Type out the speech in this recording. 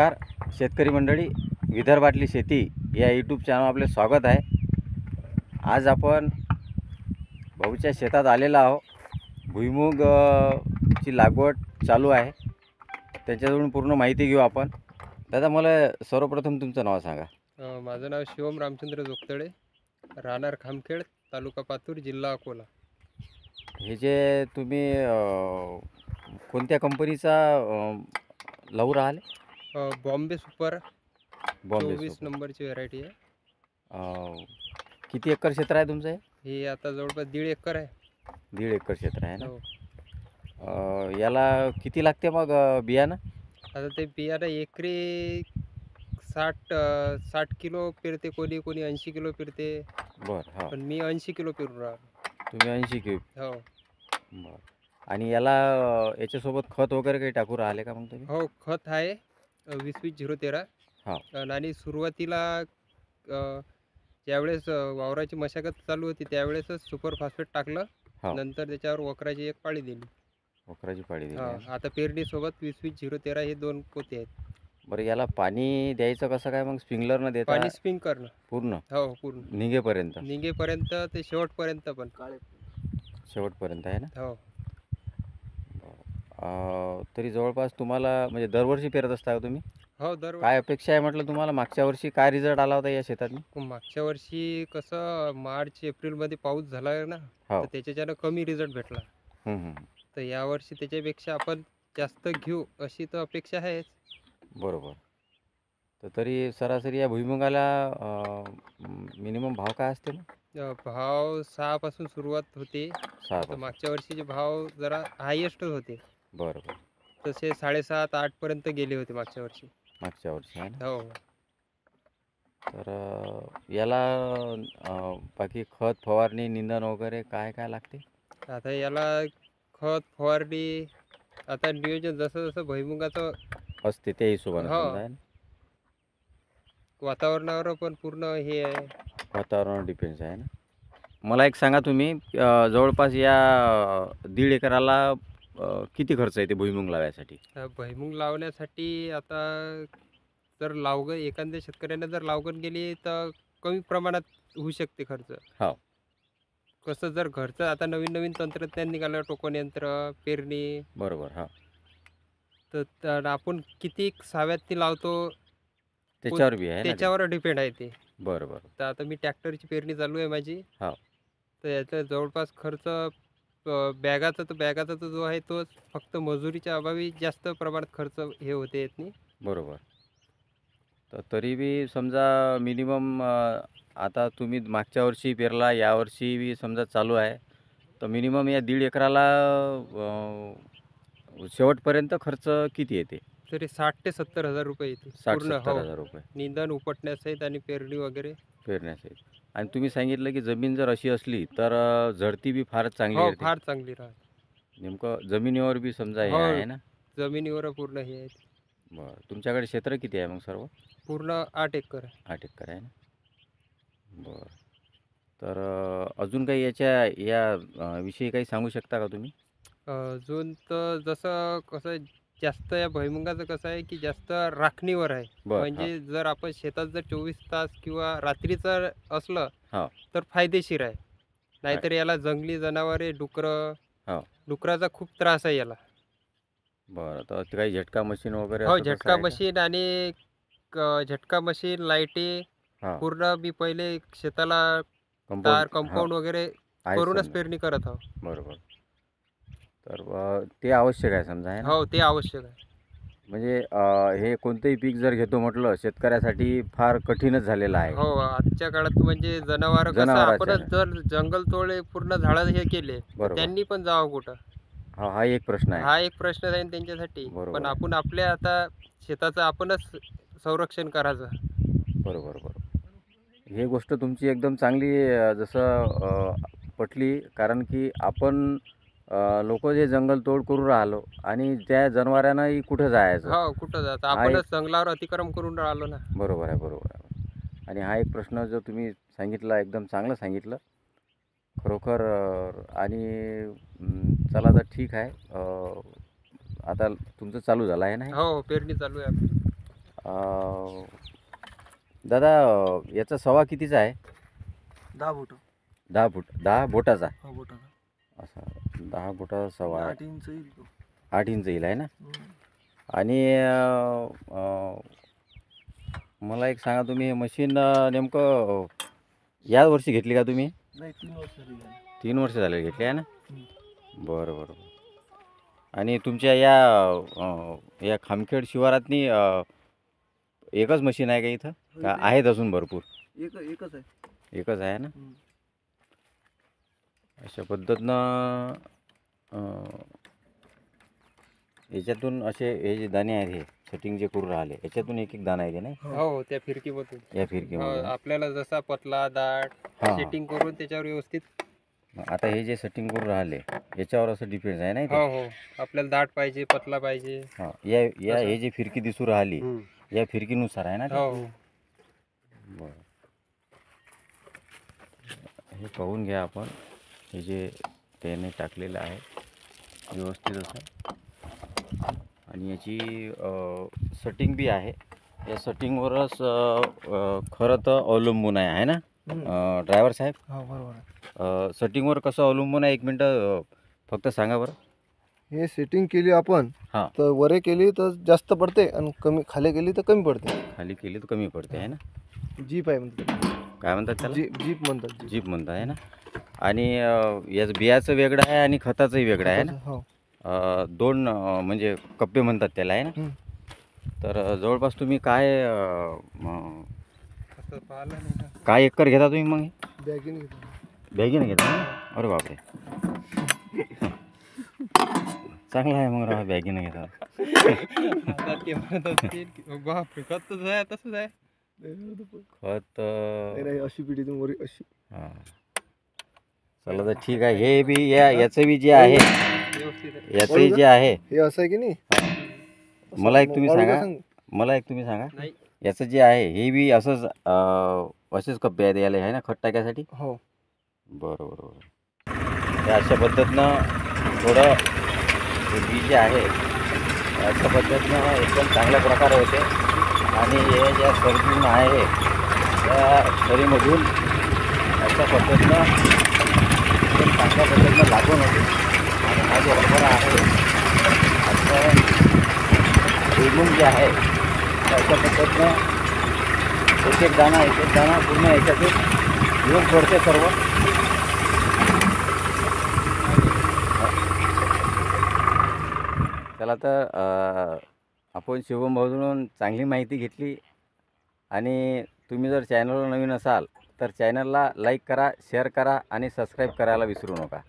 नमस्कार शेतकरी मंडळी, विदर्भातली शेती या यूट्यूब चॅनल आपले स्वागत आहे. आज आपण भाऊच्या शेतात आलेलो आहोत. भुईमुग ची लागवड चालू आहे, त्याच्याजवळून पूर्ण माहिती घेऊ आपण. दादा, मला सर्वप्रथम तुमचं नाव सांगा. माझं नाव शिवम रामचंद्र जोगतळे, राहणार खामखेड, तालुका पातूर, जिल्हा अकोला. हे जे तुम्ही कोणत्या कंपनीचा लावू राहिले? Bombay super Bombay 24 super. नंबरची व्हरायटी आहे. किती एकर क्षेत्र आहे तुमचं? हे आता जवळपास 1.5 एकर आहे. 1.5 एकर क्षेत्र आहे ना. हो. याला किती लागते मग बियाणं? आता ते बियाणं एकरी 60 किलो पेरते, कोणी 80 किलो पेरते. बरं. हो, पण मी 80 किलो पेरून राहिलो. तुम्ही 80 किलो. हो बरं. आणि याला याच्यासोबत खत वगैरे काही टाकू राहिले का मग तुम्ही? हो खत आहे 20-20-013. हो. आणि सुरुवातीला ज्यावेळेस वावराची मशागत चालू होती त्यावेळेसच सुपर फॉस्फेट टाकलं. हो, नंतर त्याच्यावर वखराची एक पाळी दिली. वखराची पाळी दिली आहे. आता पेरणीसोबत 20-20-013 हे 2 पोते आहेत. बरं, याला पाणी द्यायचं कसं काय मग? स्प्रिंकलरनं देता पाणी स्प्रिंकलरनं. पूर्ण हो, पूर्ण निघेपर्यंत? निघेपर्यंत ते शेवटपर्यंत पण. शेवटपर्यंत आहे ना. हो. तरी जवळपास तुम्हाला म्हणजे दरवर्षी पेरत असता का तुम्ही? हो, काय अपेक्षा आहे म्हटलं तुम्हाला? मागच्या वर्षी काय रिझल्ट आला होता या शेतात? मागच्या वर्षी कसं मार्च-एप्रिलमध्ये पाऊस झाला ना, हो. तर त्याच्याच्यानं कमी रिझल्ट भेटला. तर यावर्षी त्याच्यापेक्षा आपण जास्त घेऊ अशी तर अपेक्षा आहेच. बरोबर. तर तरी सरासरी या भुईमुगाला मिनिमम भाव काय असते ना? भाव 6 पासून सुरुवात होते. 6 आता पासून. मागच्या वर्षीचे भाव जरा हायेस्ट होते. बरोबर. तसे 7.5-8 पर्यंत गेले होते मागच्या वर्षी. मागच्या वर्षी आहे ना. हो. तर याला बाकी खत फवारणी निंदण वगैरे काय काय लागते? आता याला खत फवारणी, आता नियोजन जसं जसं भुईमुगाचं असते त्या हिशोबाने हो, समजा आहे ना. वातावरणावर पण पूर्ण हे आहे. वातावरणावर डिपेंड्स आहे ना. मला एक सांगा तुम्ही, जवळपास या 1.5 एकराला किती खर्च येते भुईमुग लावायसाठी? भुईमुग लावण्यासाठी आता जर एखाद्या शेतकऱ्याने जर लागवड केली तर कमी प्रमाणात होऊ शकते खर्च. हो. कसं जर घरचं आता नवीन नवीन तंत्रज्ञान निघालं, टोकन यंत्र, पेरणी, बरोबर. हो, तर आपण किती साव्यात लावतो त्याच्यावर बी आहे ना ते. त्याच्यावर डिपेंड आहे ते. बरोबर. तर आता मी ट्रॅक्टरची पेरणी चालू आहे माझी. हो. तर याचा जवळपास खर्च बॅगाचा तर जो आहे तो फक्त मजुरीच्या अभावी जास्त प्रमाणात खर्च हे होते येत नाही. बरोबर. तर तरी बी समजा मिनिमम आता तुम्ही मागच्या वर्षी पेरला, यावर्षी बी समजा चालू आहे, तर मिनिमम या 1.5 एकराला शेवटपर्यंत खर्च किती येते? तरी 60,000 ते 70,000 रुपये येते 60,000 पूर्ण. ते हो, 70,000 रुपये निंदण उपटण्यासहित आणि पेरणी वगैरे. पेरण्यासाठी. आणि तुम्ही सांगितलं की जमीन जर अशी असली तर झडती बी फारच चांगली हो, येते. फार चांगली राहते. नेमकं जमिनीवर बी समजा हे हो, आहे ना. जमिनीवर पूर्ण हे आहे. बरं. तुमच्याकडे क्षेत्र किती आहे मग सर्व? पूर्ण 8 एकर आहे. 8 एकर आहे ना. बरं. तर अजून काही विषयी काही सांगू शकता का तुम्ही? अजून तर जसं कसं जास्त या भुईमुगाचं कसं आहे की जास्त राखणीवर आहे. बरं. हां. म्हणजे जर आपण शेतात जर 24 तास किंवा रात्रीचं असलं हो. तर फायदेशीर आहे. नाहीतर याला जंगली जनावरे, हो. डुकराचा खूप त्रास आहे याला. बरं. तर ते काही झटका मशीन वगैरे हो, असं तसं झटका आहे का? मशीन आणि झटका मशीन, लाईटी हां. पूर्ण मी पहिले शेताला कंपाऊंड. हां. कंपाऊंड वगैरे आहे करूनच समजा. पेरणी करत आहोत. बरोबर. तर ते आवश्यक आहे समजा आहे ना. हो, ते आवश्यक आहे. म्हणजे हे कोणतंही पीक जर घेतो म्हटलं शेतकऱ्यासाठी फार कठीणच झालेलं आहे. हो, आजच्या काळात म्हणजे जनावरं कसं जनावराचं आपणच जर जंगलतोड पूर्ण झाडं हे केले, तर बरोबर. त्यांनी पण जावं कुठं? हा एक प्रश्न आहे. हा एक प्रश्न आहे त्यांच्यासाठी. बरोबर पण आहे. आपण आपल्या आता शेताचं आपणच संरक्षण करायचं. बरोबर, बरोबर. ही गोष्ट तुमची एकदम चांगली पटली. कारण की आपण लोकं जे जंगलतोड करू राहिलो आणि त्या जनावरांनाही कुठं जायचं? हो, कुठं जायचं? हा एक आपणच जंगलावर अतिक्रमण करून राहिलो ना. बरोबर आहे, बरोबर आहे. आणि हा एक प्रश्न जो तुम्ही सांगितला एकदम चांगलं सांगितलं. खरोखर आणि चला तर ठीक आहे. आता तुमचं चालू झालं आहे ना हे? हो, पेरणी चालू आहे आपली. दादा याचा सवा कितीचा आहे? 10 बोट. 10 फूट 10 बोटाचा हा बोटाचा. असा 10 बोटाचा सवा 8 इंच येईल तो. 8 इंच येईल आहे ना. हम्म. आणि मला एक सांगा, तुम्ही हे मशीन नेमकं या वर्षी घेतली का तुम्ही? नाही 3 वर्ष झाली. 3 वर्ष झाले घेतली आहे ना. हम्म. बरं बरं बरं. आणि तुमच्या या खामखेड शिवारातनी एकच मशीन आहे का इथं, का आहेत अजून भरपूर? एकच आहे. एकच आहे ना. हम्म. अशा पद्धतीनं याच्यातून असे हे जे दाणे आहेत, हे सेटिंग जे करून राहिले याच्यातून एक एक दाणा येते नाही हो त्या फिरकीमधून. या फिरकीमध्ये. आपल्याला जसा पतला दाट हां सेटिंग करून त्याच्यावर व्यवस्थित. आता हे जे सेटिंग करून राहिले याच्यावर असं डिपेंड आहे नाही हो हो, आपल्याला दाट पाहिजे पतला पाहिजे. हां या हे जे फिरकी दिसू राहिली या फिरकीनुसार आहे ना ते? हो. बरं, हे पाहून घ्या आपण. हे जे त्याने टाकलेलं आहे व्यवस्थित असं, आणि याची सेटिंग बी आहे. या सेटिंगवरच खरं तर अवलंबून आहे ना ड्रायव्हर साहेब? हा बरोबर आहे. सेटिंगवर कसं अवलंबून आहे, एक मिनटं फक्त सांगा बरं. हे सेटिंग केली आपण हां. तर वरे केली तर जास्त पडते आणि कमी खाली केली तर कमी पडते. खाली केली तर कमी पडते आहे ना. जीप आहे म्हणतात. काय म्हणतात त्याला? जीप म्हणतात. जीप म्हणता आहे ना. आणि याचं बियाचं वेगळं आहे आणि खताचंही वेगळं आहे ना. हो. दोन म्हणजे कप्पे म्हणतात त्याला आहे ना. हम्म. तर जवळपास तुम्ही काय असं पाहिलं नाही का? काय एकर घेता तुम्ही मग? बॅगीने घेतो. बॅगीनं घेता ना. अरे बापरे, चांगला आहे मग राहा, बॅगीनं घेता. आता ते म्हणत असतील की बापरे खत तसंच आहे तसंच आहे. खत नाही अशी पिढी वरी अशी. हां, चला तर ठीक आहे. हे बी याचं बी जे आहे व्यवस्थित आहे. याचंही जे आहे, हे असं आहे की नाही. मला एक तुम्ही वाळू सांगा. का सांग? मला एक तुम्ही सांगा, नाही याचं जे आहे हे बी असंच असेच कप्पे आहेत याला आहे ना खत टाकायसाठी? हो. बरं बरं बरं. हे अशा पद्धतीनं थोडं हे बी जे आहे अशा पद्धतीनं एकदम चांगल्या प्रकारे होते. आणि हे ज्या सरीतून आहे त्या सरीमधून अशा पद्धतीनं एकदम चांगल्या पद्धतीनं लागून होते. आणि हा जो रबर आहे असं भुईमुग जे आहे अशा पद्धतीनं एक एक दाणा पूर्ण याच्यातून येऊन पडते सर्व. चला तर आपण शिवम भाऊजून चांगली माहिती घेतली. आणि तुम्ही जर चॅनलवर नवीन असाल तर चॅनलला लाईक करा, शेअर करा आणि सबस्क्राईब करायला विसरू नका.